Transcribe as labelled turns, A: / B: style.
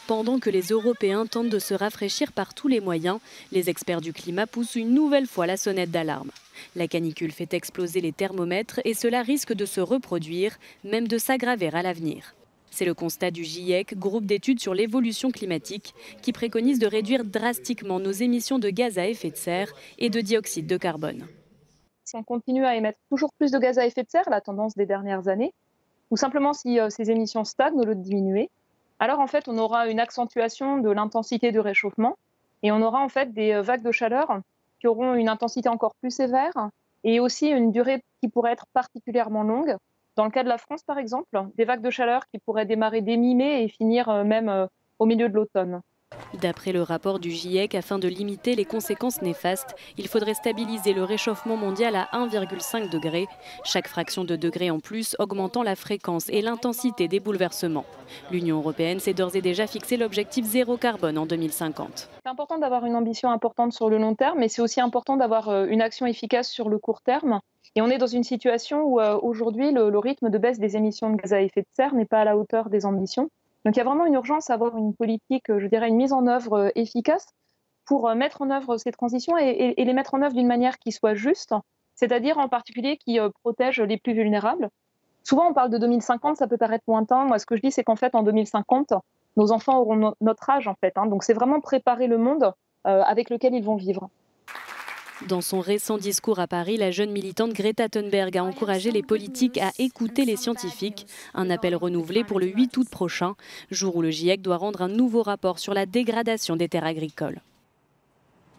A: Pendant que les Européens tentent de se rafraîchir par tous les moyens, les experts du climat poussent une nouvelle fois la sonnette d'alarme. La canicule fait exploser les thermomètres et cela risque de se reproduire, même de s'aggraver à l'avenir. C'est le constat du GIEC, groupe d'études sur l'évolution climatique, qui préconise de réduire drastiquement nos émissions de gaz à effet de serre et de dioxyde de carbone.
B: Si on continue à émettre toujours plus de gaz à effet de serre, la tendance des dernières années, ou simplement si ces émissions stagnent au lieu de diminuer, alors en fait on aura une accentuation de l'intensité du réchauffement et on aura en fait des vagues de chaleur qui auront une intensité encore plus sévère et aussi une durée qui pourrait être particulièrement longue. Dans le cas de la France par exemple, des vagues de chaleur qui pourraient démarrer dès mi-mai et finir même au milieu de l'automne.
A: D'après le rapport du GIEC, afin de limiter les conséquences néfastes, il faudrait stabiliser le réchauffement mondial à 1,5 degré, chaque fraction de degré en plus augmentant la fréquence et l'intensité des bouleversements. L'Union européenne s'est d'ores et déjà fixé l'objectif zéro carbone en 2050.
B: C'est important d'avoir une ambition importante sur le long terme, mais c'est aussi important d'avoir une action efficace sur le court terme. Et on est dans une situation où aujourd'hui, le rythme de baisse des émissions de gaz à effet de serre n'est pas à la hauteur des ambitions. Donc il y a vraiment une urgence à avoir une politique, je dirais, une mise en œuvre efficace pour mettre en œuvre ces transitions et les mettre en œuvre d'une manière qui soit juste, c'est-à-dire en particulier qui protège les plus vulnérables. Souvent, on parle de 2050, ça peut paraître lointain. Moi, ce que je dis, c'est qu'en fait, en 2050, nos enfants auront notre âge, en fait. Donc, c'est vraiment préparer le monde avec lequel ils vont vivre.
A: Dans son récent discours à Paris, la jeune militante Greta Thunberg a encouragé les politiques à écouter les scientifiques. Un appel renouvelé pour le 8 août prochain, jour où le GIEC doit rendre un nouveau rapport sur la dégradation des terres agricoles.